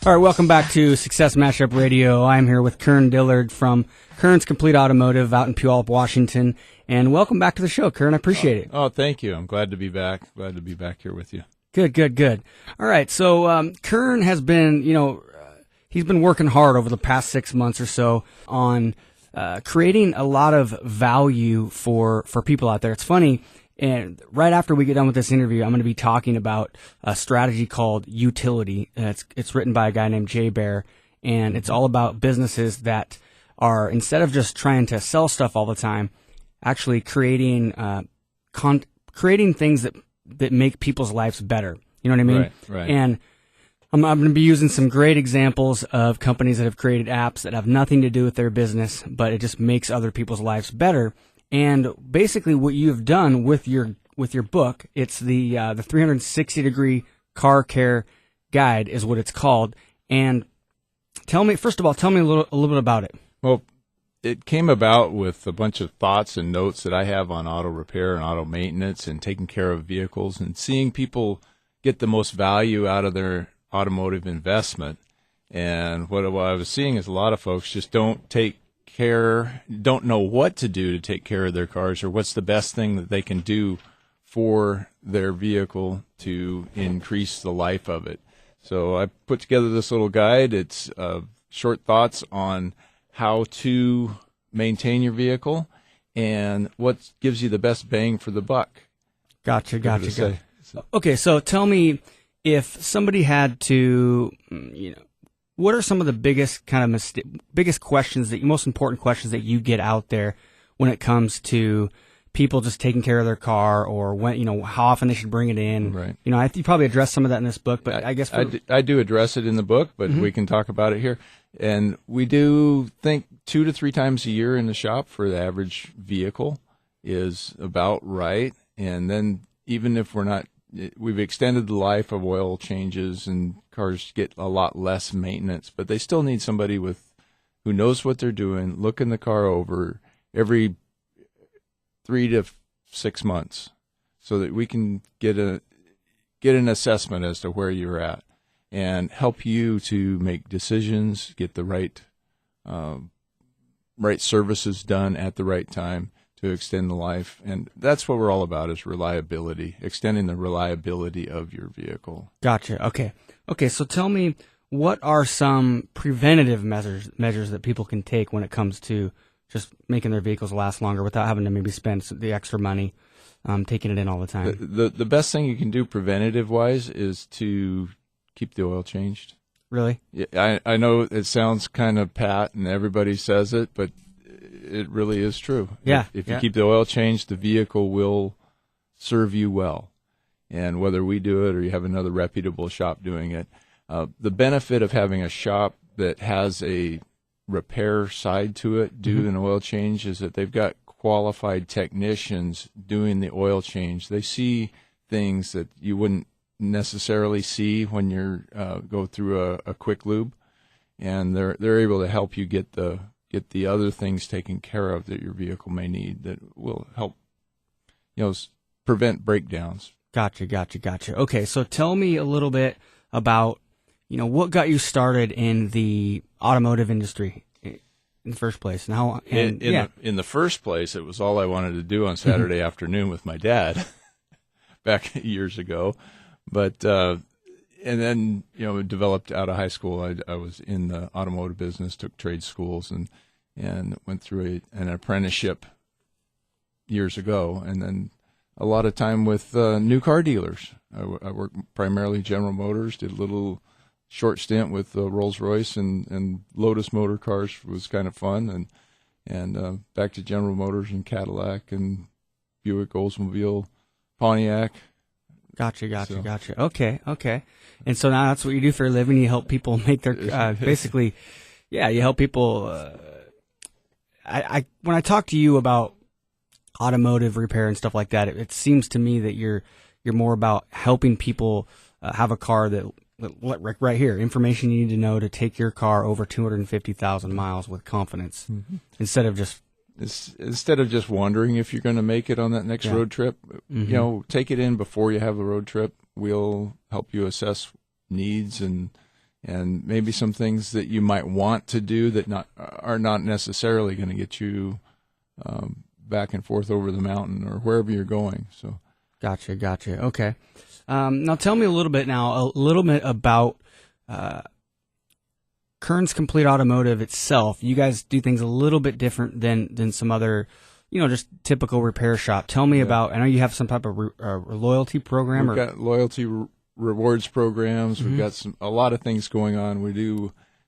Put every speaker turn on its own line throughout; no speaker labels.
All right, welcome back to Success Mashup Radio. I'm here with Kern Dillard from Kern's Complete Automotive out in Puyallup, Washington. And welcome back to the show, Kern. I appreciate it.
Oh, thank you. I'm glad to be back. Glad to be back here with you.
Good. All right, so Kern has been, he's been working hard over the past 6 months or so on creating a lot of value for people out there. It's funny. And right after we get done with this interview, I'm going to be talking about a strategy called utility. It's written by a guy named Jay Bear, and it's all about businesses that are, instead of just trying to sell stuff all the time, actually creating things that make people's lives better. You know what I mean?
Right.
And I'm going to be using some great examples of companies that have created apps that have nothing to do with their business, but it just makes other people's lives better. And basically what you have done with your book, it's the 360-degree car care guide is what it's called. And first of all, tell me a little bit about it.
Well, it came about with a bunch of thoughts and notes that I have on auto repair and auto maintenance and taking care of vehicles and seeing people get the most value out of their automotive investment. And what I was seeing is a lot of folks just don't know what to do to take care of their cars or what's the best thing that they can do for their vehicle to increase the life of it. So I put together this little guide. It's short thoughts on how to maintain your vehicle and what gives you the best bang for the buck.
Gotcha. Okay, so tell me, if somebody had to, what are some of the biggest questions most important questions that you get out there when it comes to people just taking care of their car, or when, how often they should bring it in?
Right.
You probably address some of that in this book, but I guess
I do address it in the book, but we can talk about it here. And we do think 2 to 3 times a year in the shop for the average vehicle is about right. And then even if we've extended the life of oil changes and cars get a lot less maintenance, but they still need somebody who knows what they're doing, looking the car over every 3 to 6 months so that we can get an assessment as to where you're at and help you to make decisions, get the right services done at the right time to extend the life. And that's what we're all about, is reliability, extending the reliability of your vehicle.
Gotcha. Okay, so tell me, what are some preventative measures that people can take when it comes to just making their vehicles last longer without having to maybe spend the extra money taking it in all the time?
The best thing you can do preventative-wise is to keep the oil changed.
Really?
Yeah, I know it sounds kind of pat and everybody says it, but it really is true.
Yeah.
If you keep the oil changed, the vehicle will serve you well. And whether we do it or you have another reputable shop doing it, the benefit of having a shop that has a repair side to it, an oil change, is that they've got qualified technicians doing the oil change. They see things that you wouldn't necessarily see when you're go through a quick lube, and they're able to help you get the other things taken care of that your vehicle may need that will help prevent breakdowns.
Gotcha. Okay, so tell me a little bit about what got you started in the automotive industry in the first place. In
the first place, it was all I wanted to do on Saturday afternoon with my dad back years ago. But and then it developed out of high school. I was in the automotive business, took trade schools, and went through an apprenticeship years ago, and then a lot of time with new car dealers. I worked primarily General Motors, did a little short stint with Rolls-Royce and Lotus Motor Cars, was kind of fun, and back to General Motors and Cadillac and Buick, Oldsmobile, Pontiac.
Gotcha. Okay. And so now that's what you do for a living. You help people make their basically, you help people. When I talk to you about automotive repair and stuff like that, it seems to me that you're more about helping people have a car that right here, information you need to know to take your car over 250,000 miles with confidence, instead of just wondering
if you're going to make it on that next road trip. Take it in before you have the road trip. We'll help you assess needs and and maybe some things that you might want to do that are not necessarily going to get you back and forth over the mountain or wherever you're going. So,
gotcha. Okay. Now tell me a little bit about Kern's Complete Automotive itself. You guys do things a little bit different than some other, just typical repair shop. Tell me about. I know you have some type of loyalty program.
We've got loyalty rewards programs. We've got a lot of things going on. We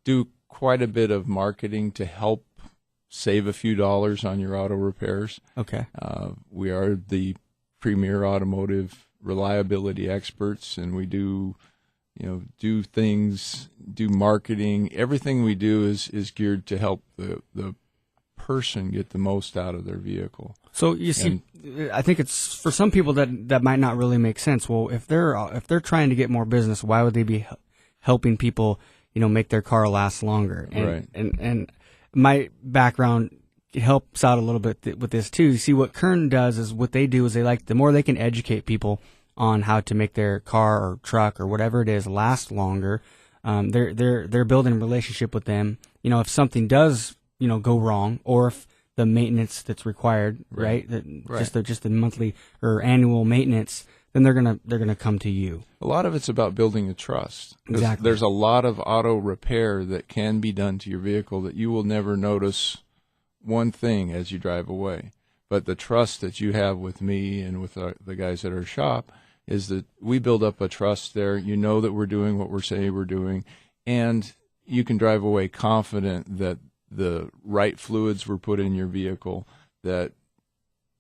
do quite a bit of marketing to help save a few dollars on your auto repairs.
Okay.
We are the premier automotive reliability experts, and we do marketing. Everything we do is geared to help the person get the most out of their vehicle.
So you see, I think it's for some people that might not really make sense. Well, if they're trying to get more business, why would they be helping people, make their car last longer?
Right.
And my background helps out a little bit with this too. You see, what Kern does is what they do is the more they can educate people on how to make their car or truck or whatever it is last longer. They're building a relationship with them. If something does go wrong, or if the maintenance that's required, right? Just the monthly or annual maintenance, then they're gonna come to you.
A lot of it's about building a trust.
Exactly.
There's a lot of auto repair that can be done to your vehicle that you will never notice one thing as you drive away. But the trust that you have with me and with the guys at our shop is that we build up a trust there. You know that we're doing what we're saying we're doing, and you can drive away confident that the right fluids were put in your vehicle, that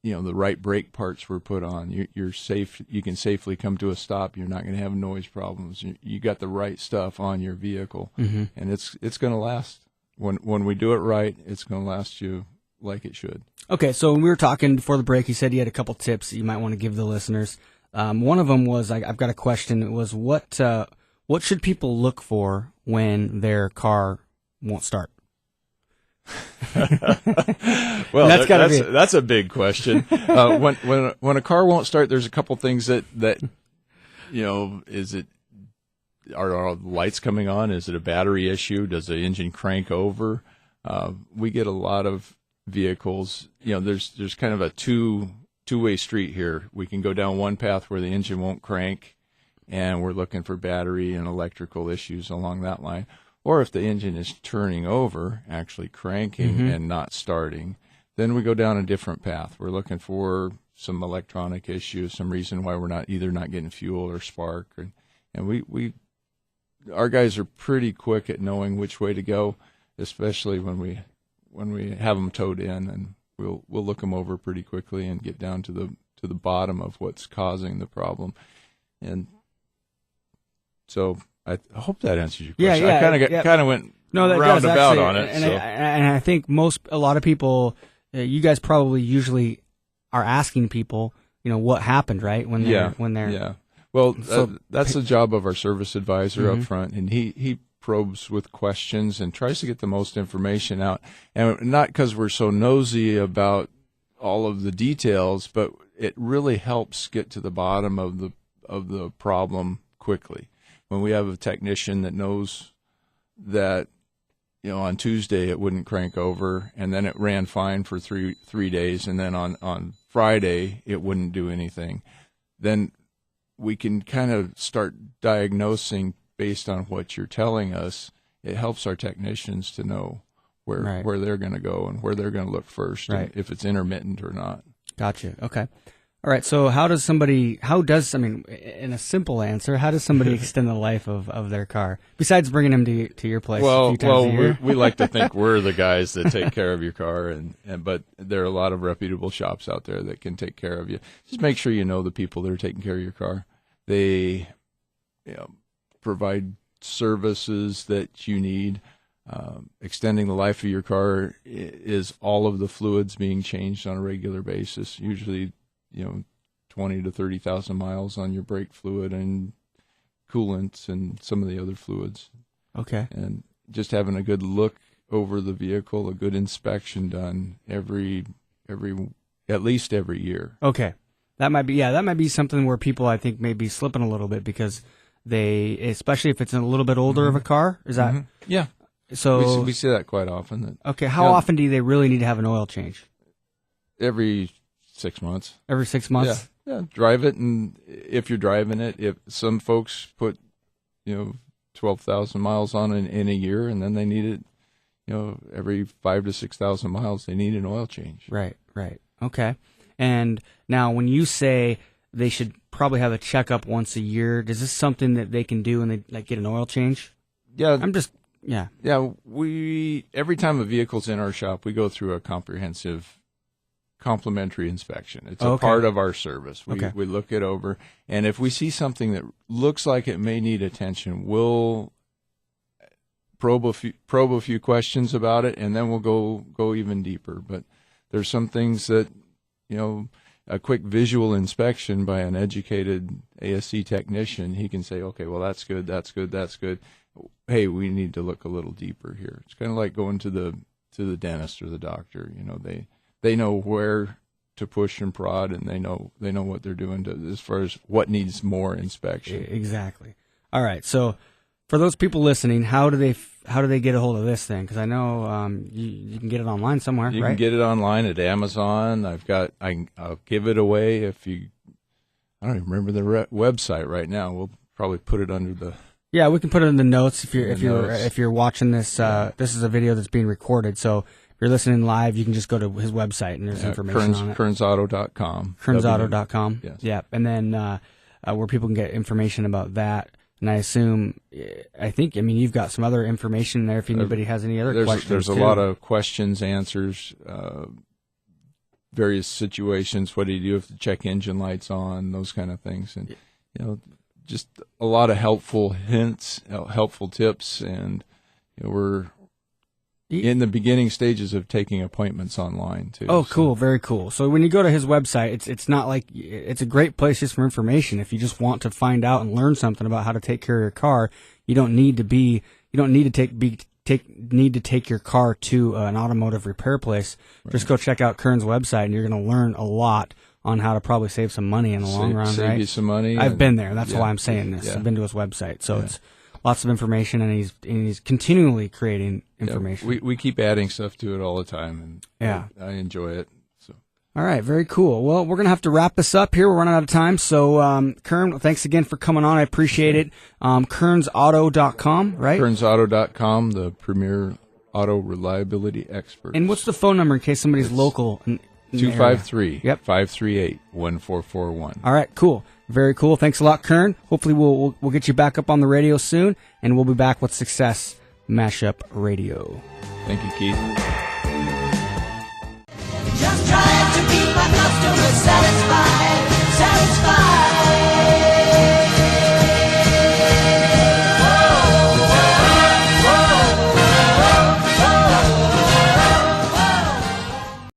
the right brake parts were put on. You're safe. You can safely come to a stop. You're not going to have noise problems. You got the right stuff on your vehicle, and it's going to last. When we do it right, it's going to last you like it should.
Okay, so when we were talking before the break, you said you had a couple tips that you might want to give the listeners. One of them was, I've got a question. It was, what should people look for when their car won't start?
Well, that's a big question. When a car won't start, there's a couple things that is it, are lights coming on? Is it a battery issue? Does the engine crank over? We get a lot of vehicles. There's kind of a two-way street here. We can go down one path where the engine won't crank, and we're looking for battery and electrical issues along that line. Or if the engine is turning over, actually cranking and not starting, then we go down a different path. We're looking for some electronic issues, some reason why we're not getting fuel or spark. And our guys are pretty quick at knowing which way to go, especially when we have them towed in, and we'll look them over pretty quickly and get down to the bottom of what's causing the problem. And so I hope that answers your question. I kind of went roundabout on it.
And I think a lot of people, you guys probably usually are asking people, what happened, right? When they're
yeah. Well, that's the job of our service advisor up front, and he probes with questions and tries to get the most information out. And not because we're so nosy about all of the details, but it really helps get to the bottom of the problem quickly. When we have a technician that knows that, on Tuesday it wouldn't crank over, and then it ran fine for three days, and then on Friday it wouldn't do anything, then we can kind of start diagnosing based on what you're telling us. It helps our technicians to know where they're going to go and where they're going to look first, and if it's intermittent or not.
Gotcha. Okay. All right. So in a simple answer, how does somebody extend the life of their car besides bringing them to your place a few times a year?
We like to think we're the guys that take care of your car, but there are a lot of reputable shops out there that can take care of you. Just make sure you know the people that are taking care of your car. They provide services that you need. Extending the life of your car is all of the fluids being changed on a regular basis, usually 20 to 30,000 miles on your brake fluid and coolants and some of the other fluids. Okay. And just having a good look over the vehicle, a good inspection done at least every year.
Okay. That might be something where people, I think, may be slipping a little bit because especially if it's a little bit older of a car, is that?
Yeah.
So
we see that quite often.
Okay, how often do they really need to have an oil change?
Every 6 months.
Every 6 months?
Yeah, drive it, and if you're driving it, if some folks put, 12,000 miles on in a year, and then they need it, every 5,000 to 6,000 miles, they need an oil change.
Right. Okay. And now when you say they should probably have a checkup once a year, is this something that they can do when they get an oil change?
Yeah.
Yeah.
Yeah, every time a vehicle's in our shop, we go through a comprehensive complimentary inspection. It's a part of our service. We look it over, and if we see something that looks like it may need attention, we'll probe a few questions about it, and then we'll go even deeper. But there's some things that, a quick visual inspection by an educated ASC technician, he can say, okay, well, that's good, that's good, that's good. Hey, we need to look a little deeper here. It's kind of like going to the dentist or the doctor. They know where to push and prod, and they know what they're doing as far as what needs more inspection.
Exactly. All right. So, for those people listening, how do they get a hold of this thing? Because I know you can get it online somewhere.
You
right?
can get it online at Amazon. I'll give it away if you. I don't even remember the website right now. We'll probably put it under the. Yeah,
we can put it in the notes if you're watching this. This is a video that's being recorded, so if you're listening live, you can just go to his website and there's information on it.
KernsAuto.com.
KernsAuto.com.
Yes.
Yeah, and then where people can get information about that. And I think you've got some other information there if anybody has any other questions.
There's a lot of questions, answers, various situations. What do you do if the check engine light's on? Those kind of things, and just a lot of helpful hints, helpful tips, and we're in the beginning stages of taking appointments online too.
Oh, cool. Very cool. So when you go to his website, it's not like it's a great place just for information. If you just want to find out and learn something about how to take care of your car, you don't need to take your car to an automotive repair place. Right. Just go check out Kern's website and you're going to learn a lot on how to probably save some money in the long run,
save
right?
You some money.
I've been there. That's why I'm saying this. Yeah. I've been to his website. So it's lots of information, and he's continually creating information.
We keep adding stuff to it all the time, and I enjoy it. So.
All right, very cool. Well, we're going to have to wrap this up here. We're running out of time. So, Kern, thanks again for coming on. I appreciate it. KernsAuto.com, right?
KernsAuto.com, the premier auto reliability expert.
And what's the phone number in case somebody's local?
253-538-1441.
All right, cool. Very cool. Thanks a lot, Kern. Hopefully we'll get you back up on the radio soon, and we'll be back with Success Mashup Radio.
Thank you, Keith.
Just trying to keep my customers satisfied.